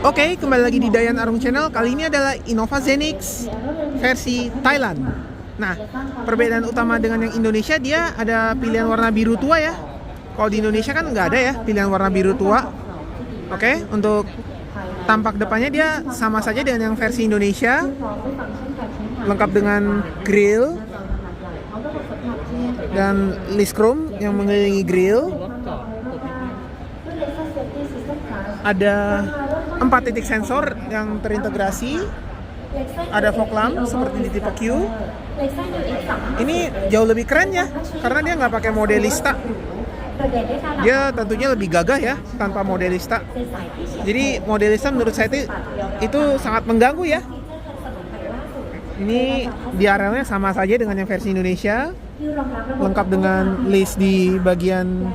Oke, kembali lagi di Dayan Arung Channel. Kali ini adalah Innova Zenix versi Thailand. Nah, perbedaan utama dengan yang Indonesia, dia ada pilihan warna biru tua ya. Kalau di Indonesia kan nggak ada ya pilihan warna biru tua. Oke, untuk tampak depannya dia sama saja dengan yang versi Indonesia, lengkap dengan grill dan list chrome yang mengelilingi grill. Ada 4 titik sensor yang terintegrasi. Ada fog lamp seperti di tipe Q. Ini jauh lebih keren ya, karena dia nggak pakai modelista. Dia tentunya lebih gagah ya tanpa modelista. Jadi modelista menurut saya itu sangat mengganggu ya. Ini DRL-nya sama saja dengan yang versi Indonesia, lengkap dengan list di bagian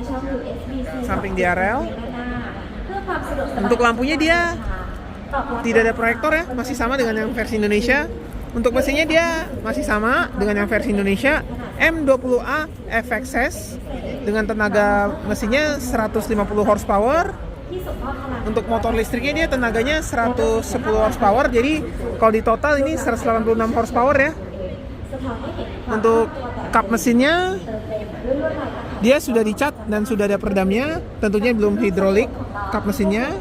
samping DRL. Untuk lampunya dia tidak ada proyektor ya, masih sama dengan yang versi Indonesia. Untuk mesinnya dia masih sama dengan yang versi Indonesia, M20A FXS dengan tenaga mesinnya 150 horsepower. Untuk motor listriknya dia tenaganya 110 horsepower, jadi kalau di total ini 186 horsepower ya. Untuk kap mesinnya dia sudah dicat dan sudah ada peredamnya, tentunya belum hidrolik kap mesinnya.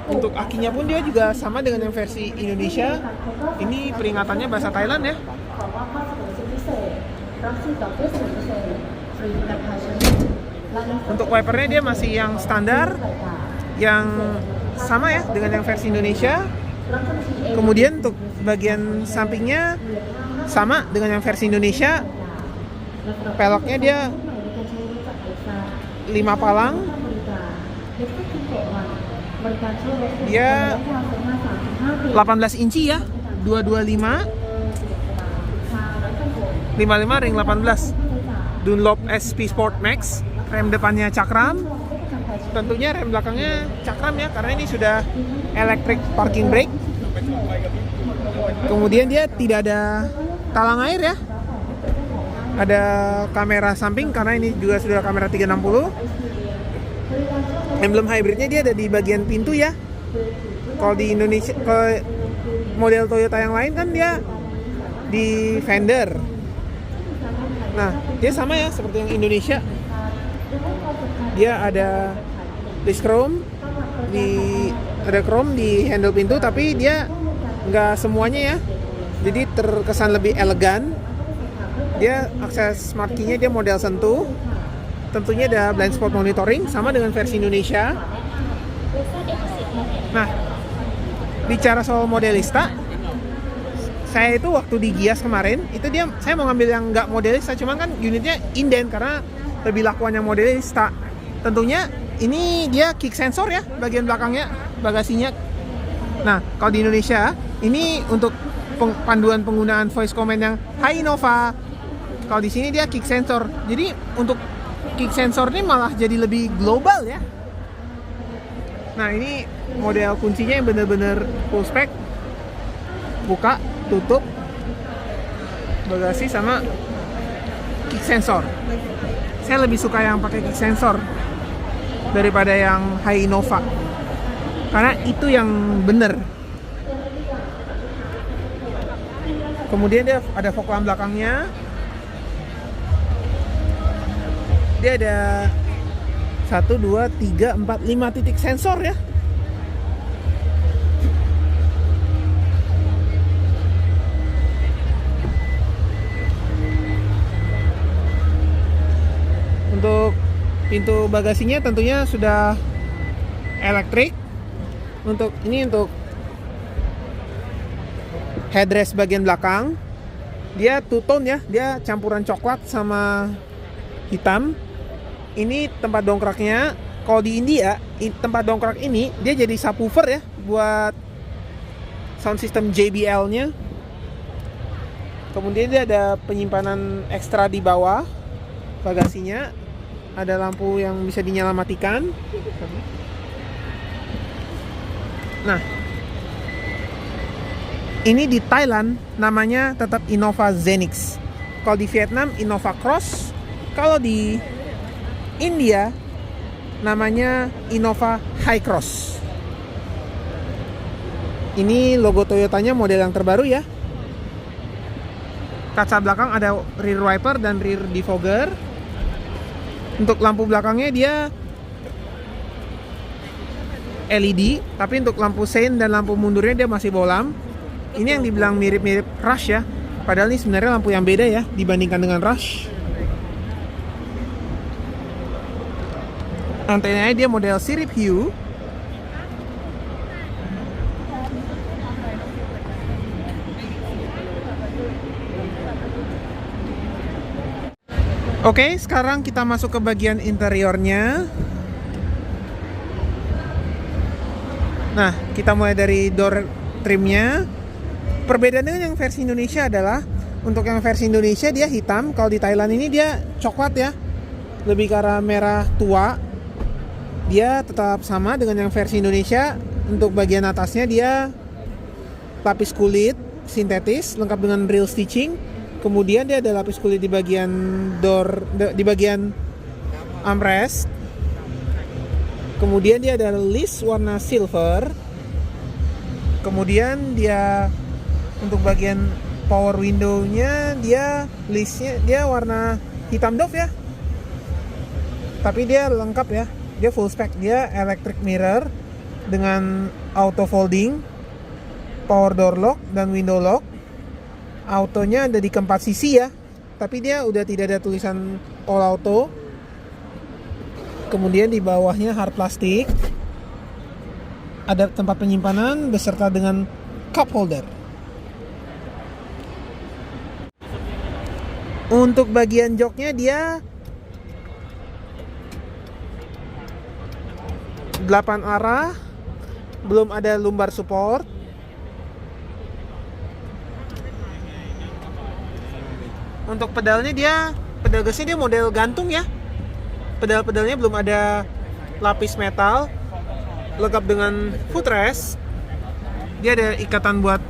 Untuk akinya pun dia juga sama dengan yang versi Indonesia. Ini peringatannya bahasa Thailand ya. Untuk wipernya dia masih yang standar, yang sama ya dengan yang versi Indonesia. Kemudian untuk bagian sampingnya sama dengan yang versi Indonesia. Peloknya dia 5 palang. Dia 18 inci ya, 225 55 ring 18. Dunlop SP Sport Max. Rem depannya cakram. Tentunya rem belakangnya cakram ya, karena ini sudah electric parking brake. Kemudian dia tidak ada talang air ya. Ada kamera samping karena ini juga sudah kamera 360. Emblem hybridnya dia ada di bagian pintu ya. Kalau di Indonesia, kalau model Toyota yang lain kan dia di fender. Nah, dia sama ya seperti yang Indonesia. Dia ada list chrome ada chrome di handle pintu, tapi dia nggak semuanya ya. Jadi terkesan lebih elegan. Dia akses smart key-nya dia model sentuh. Tentunya ada blind spot monitoring sama dengan versi Indonesia. Nah, bicara soal modelista, saya itu waktu di Gias kemarin, itu saya mau ngambil yang nggak modelista, cuman kan unitnya inden karena lebih lakuan yang modelista. Tentunya ini dia kick sensor ya, bagian belakangnya, bagasinya. Nah, kalau di Indonesia, ini untuk panduan penggunaan voice command yang Hai Innova. Kalau di sini dia kick sensor. Jadi untuk kick sensor ini malah jadi lebih global ya. Nah, ini model kuncinya yang bener-bener full spec. Buka, tutup, bagasi sama kick sensor. Saya lebih suka yang pakai kick sensor daripada yang Hai Innova, karena itu yang bener. Kemudian dia ada fog lamp belakangnya. Dia ada 1, 2, 3, 4, 5 titik sensor ya. Untuk pintu bagasinya tentunya sudah elektrik. Untuk headrest bagian belakang dia two tone ya, dia campuran coklat sama hitam. Ini tempat dongkraknya. Kalau di India, tempat dongkrak ini dia jadi subwoofer ya buat sound system JBL-nya. Kemudian dia ada penyimpanan ekstra di bawah bagasinya. Ada lampu yang bisa dinyala matikan. Nah, ini di Thailand namanya tetap Innova Zenix. Kalau di Vietnam Innova Cross. Kalau di India namanya Innova Hi-Cross. Ini logo Toyotanya model yang terbaru ya. Kaca belakang ada rear wiper dan rear defogger. Untuk lampu belakangnya dia LED, tapi untuk lampu sein dan lampu mundurnya dia masih bolam. Ini yang dibilang mirip-mirip Rush ya. Padahal ini sebenarnya lampu yang beda ya dibandingkan dengan Rush. Antenanya dia model sirip hiu. Oke, sekarang kita masuk ke bagian interiornya. Nah, kita mulai dari door trimnya. Perbedaan dengan yang versi Indonesia adalah untuk yang versi Indonesia dia hitam, kalau di Thailand ini dia coklat ya. Lebih ke arah merah tua. Dia tetap sama dengan yang versi Indonesia. Untuk bagian atasnya dia lapis kulit sintetis lengkap dengan real stitching. Kemudian dia ada lapis kulit di bagian door, di bagian armrest. Kemudian dia ada list warna silver. Kemudian dia untuk bagian power window-nya dia listnya dia warna hitam doff ya. Tapi dia lengkap ya. Dia full spec, dia electric mirror dengan auto folding, power door lock dan window lock. Autonya ada di keempat sisi ya, tapi dia udah tidak ada tulisan all auto. Kemudian di bawahnya hard plastik, ada tempat penyimpanan beserta dengan cup holder. Untuk bagian joknya dia 8 arah, belum ada lumbar support. Untuk pedalnya pedal gasnya dia model gantung ya. Pedal-pedalnya belum ada lapis metal, lengkap dengan footrest. Dia ada ikatan buat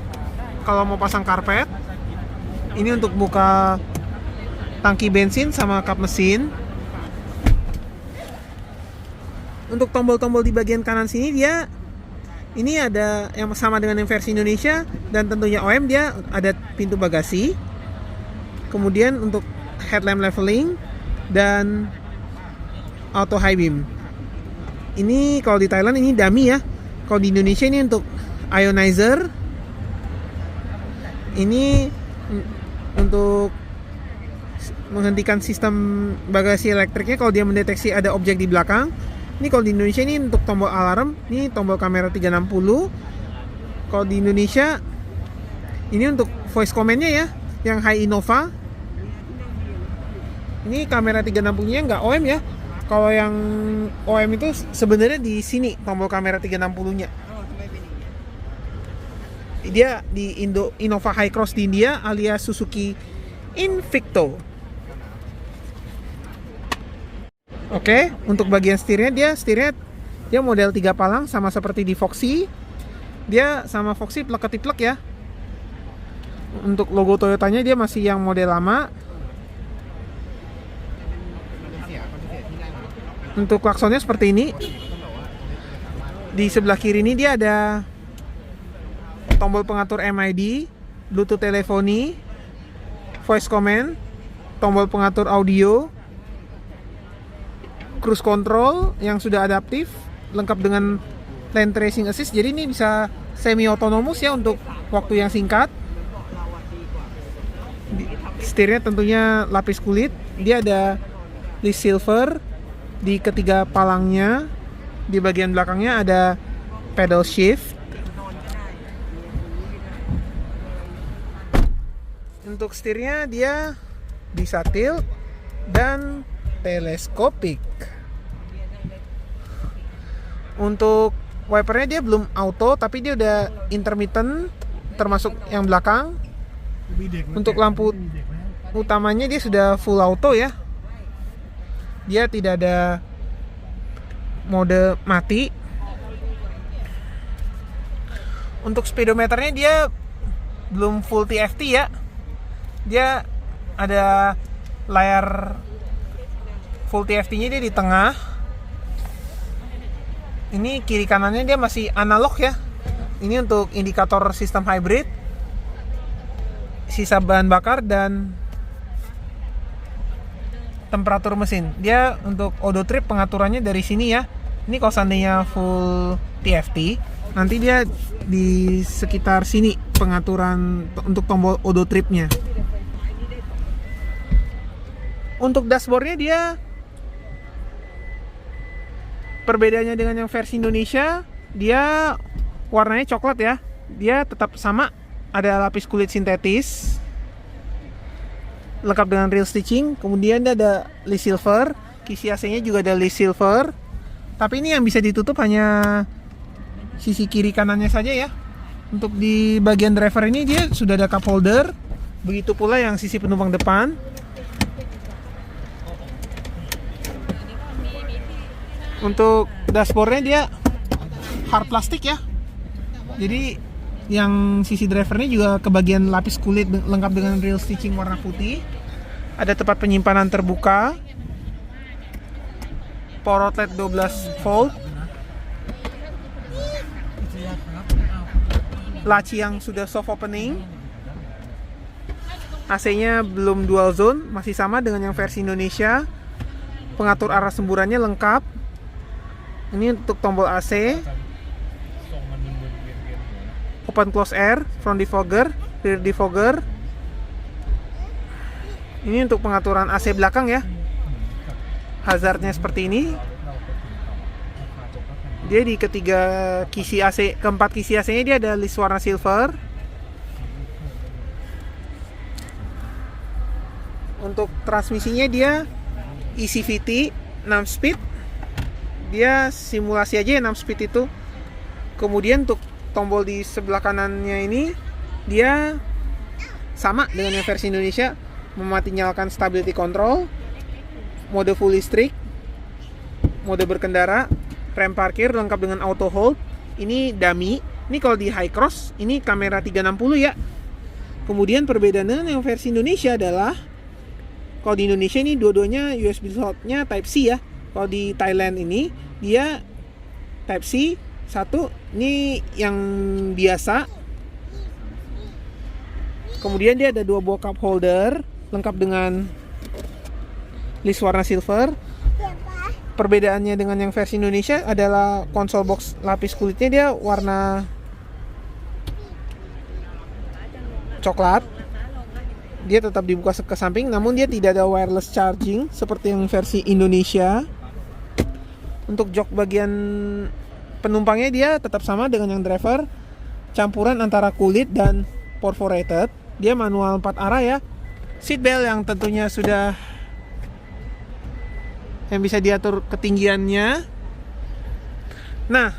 kalau mau pasang karpet. Ini untuk buka tangki bensin sama kap mesin. Untuk tombol-tombol di bagian kanan sini dia ini ada yang sama dengan yang versi Indonesia, dan tentunya OM dia ada pintu bagasi. Kemudian untuk headlamp leveling dan auto high beam. Ini kalau di Thailand ini dummy ya. Kalau di Indonesia ini untuk ionizer. Ini untuk menghentikan sistem bagasi elektriknya kalau dia mendeteksi ada objek di belakang. Ini kalau di Indonesia ini untuk tombol alarm. Ini tombol kamera 360. Kalau di Indonesia ini untuk voice command-nya ya, yang Hi Innova. Ini kamera 360-nya nggak OM ya. Kalau yang OM itu sebenarnya di sini tombol kamera 360-nya. Dia di Innova Hi-Cross di India alias Suzuki Invicto. Oke, untuk bagian setirnya dia model 3 palang sama seperti di Foxy. Dia sama Foxy plek-ketiplek ya. Untuk logo Toyotanya dia masih yang model lama. Untuk klaksonnya seperti ini. Di sebelah kiri ini dia ada tombol pengatur MID, Bluetooth teleponi, voice command, tombol pengatur audio, cruise control yang sudah adaptif, lengkap dengan lane tracing assist. Jadi ini bisa semi autonomous ya untuk waktu yang singkat. Setirnya tentunya lapis kulit. Dia ada list silver di ketiga palangnya. Di bagian belakangnya ada pedal shift. Untuk setirnya dia bisa tilt dan teleskopik. Untuk wipernya dia belum auto, tapi dia udah intermittent, termasuk yang belakang. Untuk lampu utamanya dia sudah full auto ya. Dia tidak ada mode mati. Untuk speedometernya dia belum full TFT ya. Dia ada layar full TFT-nya dia di tengah. Ini kiri kanannya dia masih analog ya. Ini untuk indikator sistem hybrid, sisa bahan bakar, dan temperatur mesin. Dia untuk auto trip pengaturannya dari sini ya. Ini kalau seandainya full TFT, nanti dia di sekitar sini pengaturan untuk tombol auto tripnya. Untuk dashboardnya dia perbedaannya dengan yang versi Indonesia, dia warnanya coklat ya. Dia tetap sama, ada lapis kulit sintetis lengkap dengan real stitching. Kemudian dia ada list silver, kisi AC-nya juga ada list silver. Tapi ini yang bisa ditutup hanya sisi kiri kanannya saja ya. Untuk di bagian driver ini dia sudah ada cup holder. Begitu pula yang sisi penumpang depan. Untuk dashboardnya dia hard plastik ya. Jadi yang sisi drivernya juga kebagian lapis kulit lengkap dengan real stitching warna putih. Ada tempat penyimpanan terbuka. Power outlet 12 volt. Laci yang sudah soft opening. AC-nya belum dual zone, masih sama dengan yang versi Indonesia. Pengatur arah semburannya lengkap. Ini untuk tombol AC. Open close air, front defogger, rear defogger. Ini untuk pengaturan AC belakang ya. Hazardnya seperti ini. Dia di ketiga kisi AC, keempat kisi AC-nya dia ada list warna silver. Untuk transmisinya dia ECVT 6 speed. Dia simulasi aja ya 6 speed itu. Kemudian untuk tombol di sebelah kanannya ini dia sama dengan yang versi Indonesia, memati nyalakan stability control, mode full listrik, mode berkendara, rem parkir lengkap dengan auto hold. Ini dummy. Ini kalau di high cross ini kamera 360 ya. Kemudian perbedaannya yang versi Indonesia adalah kalau di Indonesia ini dua-duanya USB slot-nya Type C ya. Kalau di Thailand ini dia Type C satu, ini yang biasa. Kemudian dia ada dua buah cup holder lengkap dengan list warna silver. Perbedaannya dengan yang versi Indonesia adalah konsol box lapis kulitnya dia warna coklat. Dia tetap dibuka ke samping, namun dia tidak ada wireless charging seperti yang versi Indonesia. Untuk jok bagian penumpangnya dia tetap sama dengan yang driver, campuran antara kulit dan perforated. Dia manual 4 arah ya. Seatbelt yang tentunya sudah yang bisa diatur ketinggiannya. Nah,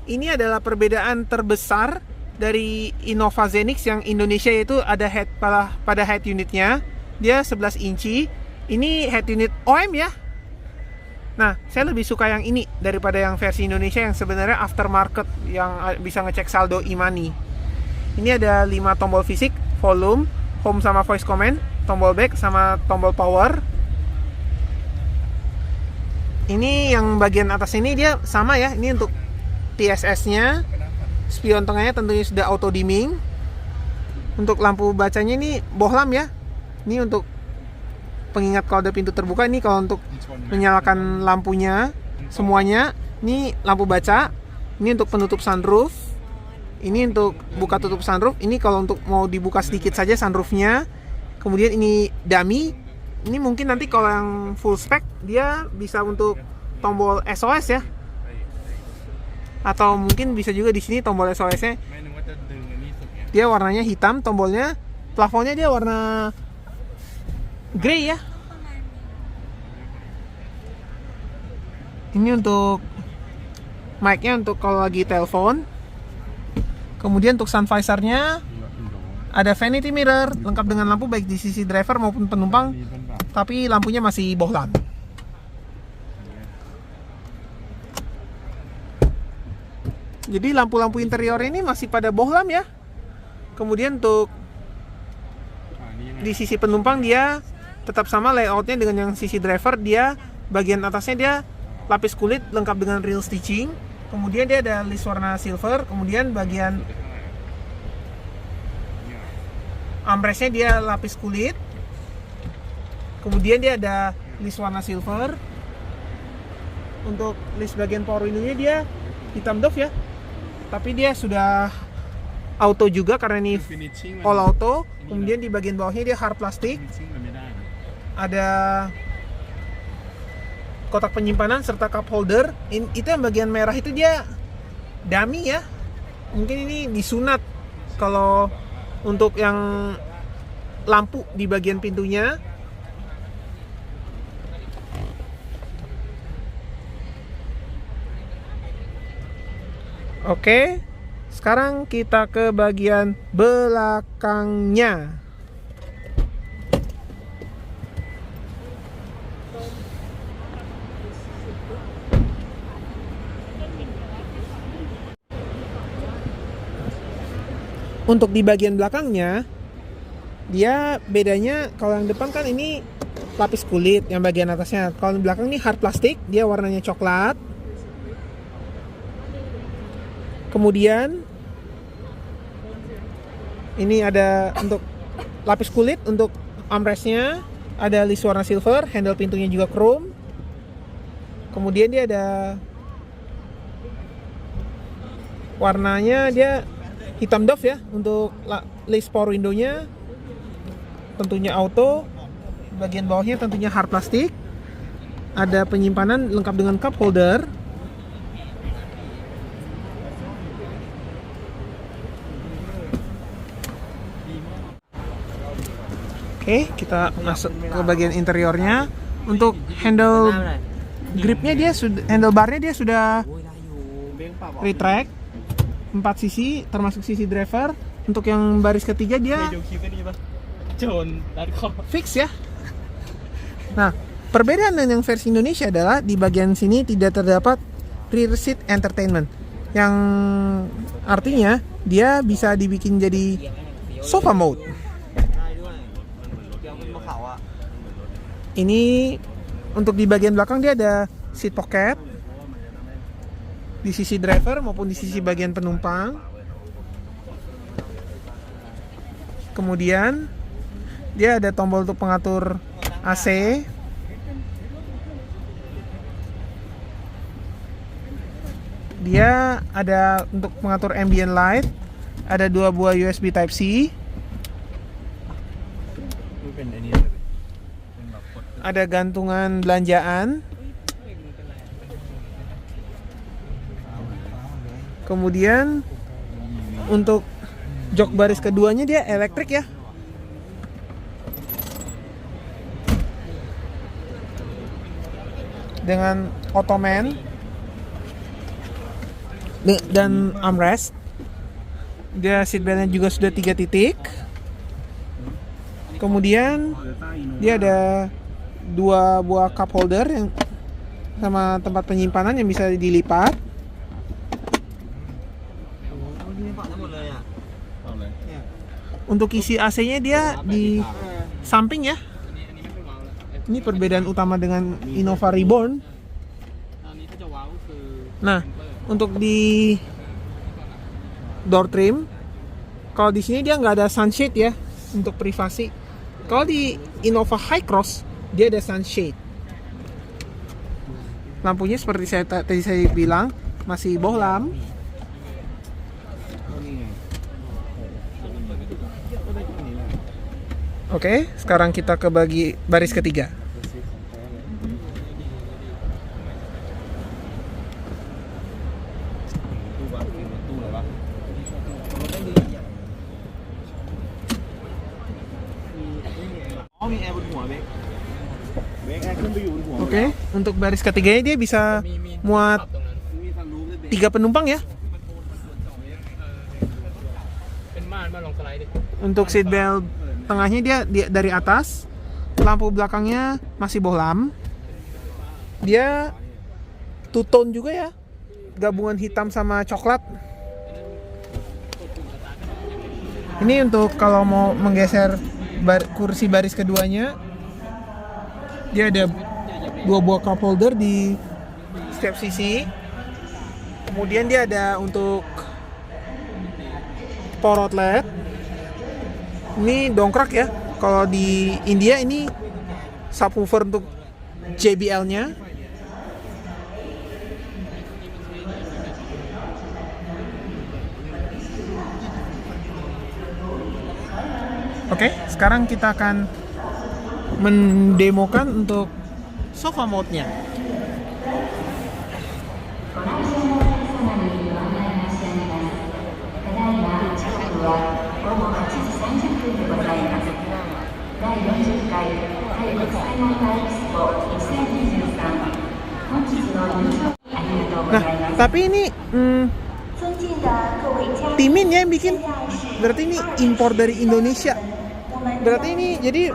ini adalah perbedaan terbesar dari Innova Zenix yang Indonesia, yaitu ada head pada head unitnya. Dia 11 inci. Ini head unit OM ya. Nah, saya lebih suka yang ini daripada yang versi Indonesia yang sebenarnya aftermarket yang bisa ngecek saldo e-money. Ini ada 5 tombol fisik, volume, home sama voice command, tombol back sama tombol power. Ini yang bagian atas ini dia sama ya, ini untuk TSS-nya. Spion tengahnya tentunya sudah auto dimming. Untuk lampu bacanya ini bohlam ya. Ini untuk pengingat kalau ada pintu terbuka. Ini kalau untuk menyalakan lampunya semuanya. Ini lampu baca. Ini untuk penutup sunroof. Ini untuk buka tutup sunroof. Ini kalau untuk mau dibuka sedikit saja sunroofnya. Kemudian ini dummy. Ini mungkin nanti kalau yang full spec dia bisa untuk tombol SOS ya. Atau mungkin bisa juga di sini tombol SOS-nya. Dia warnanya hitam tombolnya. Plafonnya dia warna grey ya. Ini untuk mic-nya untuk kalau lagi telepon. Kemudian untuk sun visor-nya ada vanity mirror lengkap dengan lampu baik di sisi driver maupun penumpang, tapi lampunya masih bohlam. Jadi lampu-lampu interior ini masih pada bohlam ya. Kemudian untuk di sisi penumpang dia tetap sama layoutnya dengan yang sisi driver. Dia bagian atasnya dia lapis kulit lengkap dengan real stitching. Kemudian dia ada list warna silver. Kemudian bagian armrestnya dia lapis kulit. Kemudian dia ada list warna silver. Untuk list bagian power window-nya dia hitam doff ya. Tapi dia sudah auto juga karena ini all auto. Kemudian di bagian bawahnya dia hard plastik. Ada kotak penyimpanan serta cup holder. Itu yang bagian merah itu dia dummy ya. Mungkin ini disunat kalau untuk yang lampu di bagian pintunya. Oke, sekarang kita ke bagian belakangnya. Untuk di bagian belakangnya, dia bedanya kalau yang depan kan ini lapis kulit yang bagian atasnya. Kalau yang belakang ini hard plastik, dia warnanya coklat. Kemudian ini ada untuk lapis kulit untuk armrestnya, ada list warna silver, handle pintunya juga chrome. Kemudian dia ada warnanya dia hitam doff ya untuk list power window-nya, tentunya auto. Bagian bawahnya tentunya hard plastik. Ada penyimpanan lengkap dengan cup holder. Oke, kita masuk ke bagian interiornya. Untuk handle gripnya dia sudah, handlebarnya dia sudah retract 4 sisi termasuk sisi driver. Untuk yang baris ketiga dia fix ya. Nah, perbedaan dengan yang versi Indonesia adalah di bagian sini tidak terdapat rear seat entertainment, yang artinya dia bisa dibikin jadi sofa mode. Ini untuk di bagian belakang dia ada seat pocket di sisi driver maupun di sisi bagian penumpang. Kemudian dia ada tombol untuk pengatur AC. Dia ada untuk mengatur ambient light. Ada 2 buah USB Type-C. Ada gantungan belanjaan. Kemudian untuk jok baris keduanya dia elektrik ya. Dengan ottoman dan armrest. Dia seatbeltnya juga sudah 3 titik. Kemudian dia ada 2 buah cup holder yang sama tempat penyimpanan yang bisa dilipat. Untuk isi AC-nya dia di samping ya. Ini perbedaan utama dengan Innova Reborn. Nah, untuk di door trim, kalau di sini dia nggak ada sunshade ya untuk privasi. Kalau di Innova Hi-Cross dia ada sunshade. Lampunya seperti tadi saya bilang masih bohlam. Oke, sekarang kita ke baris ketiga. Oke, untuk baris ketiganya dia bisa muat 3 penumpang ya. Untuk seat belt tengahnya dia dari atas, lampu belakangnya masih bohlam. Dia two tone juga ya, gabungan hitam sama coklat. Ini untuk kalau mau menggeser kursi baris keduanya, dia ada 2 buah cup holder di setiap sisi. Kemudian dia ada untuk power outlet. Ini dongkrak ya. Kalau di India ini subwoofer untuk JBL-nya. Oke, sekarang kita akan mendemokan untuk sofa mode-nya. Nah, tapi ini Timin ya yang bikin. Berarti ini impor dari Indonesia. Berarti ini jadi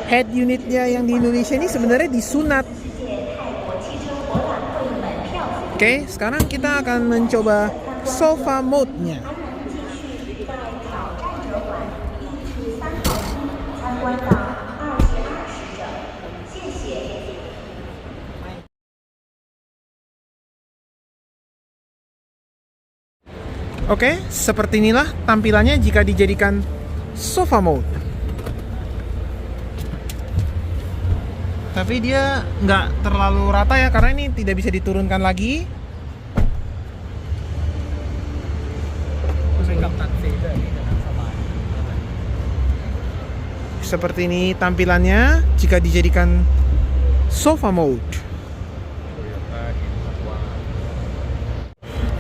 head unitnya yang di Indonesia ini sebenarnya disunat. Oke, sekarang kita akan mencoba sofa mode-nya. Oke, seperti inilah tampilannya jika dijadikan sofa mode. Tapi dia nggak terlalu rata ya, karena ini tidak bisa diturunkan lagi. Seperti ini tampilannya jika dijadikan sofa mode.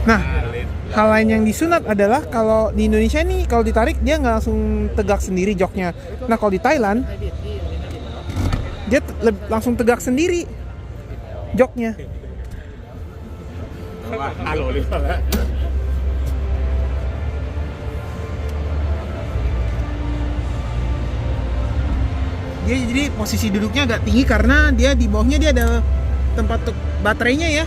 Nah, hal lain yang disunat adalah kalau di Indonesia ini kalau ditarik dia nggak langsung tegak sendiri joknya. Nah, kalau di Thailand dia langsung tegak sendiri joknya. Dia jadi posisi duduknya agak tinggi karena dia di bawahnya dia ada tempat untuk baterainya ya.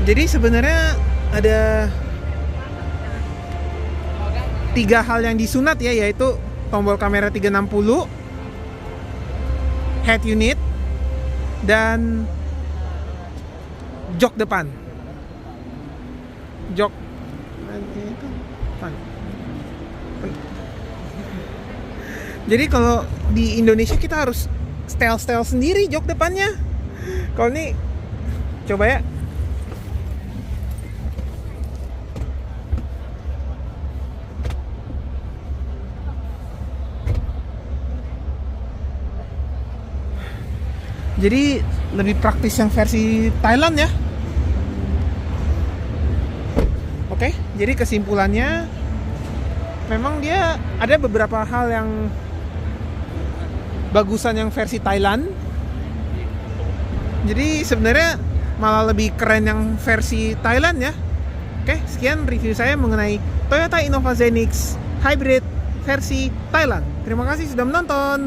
Jadi sebenarnya ada 3 hal yang disunat ya, yaitu tombol kamera 360, head unit, dan jok depan. Jok depan. Jadi kalau di Indonesia kita harus style sendiri jok depannya. Kalau ini coba ya. Jadi lebih praktis yang versi Thailand ya. Oke, jadi kesimpulannya memang dia ada beberapa hal yang bagusan yang versi Thailand. Jadi sebenarnya malah lebih keren yang versi Thailand ya. Oke, sekian review saya mengenai Toyota Innova Zenix Hybrid versi Thailand. Terima kasih sudah menonton.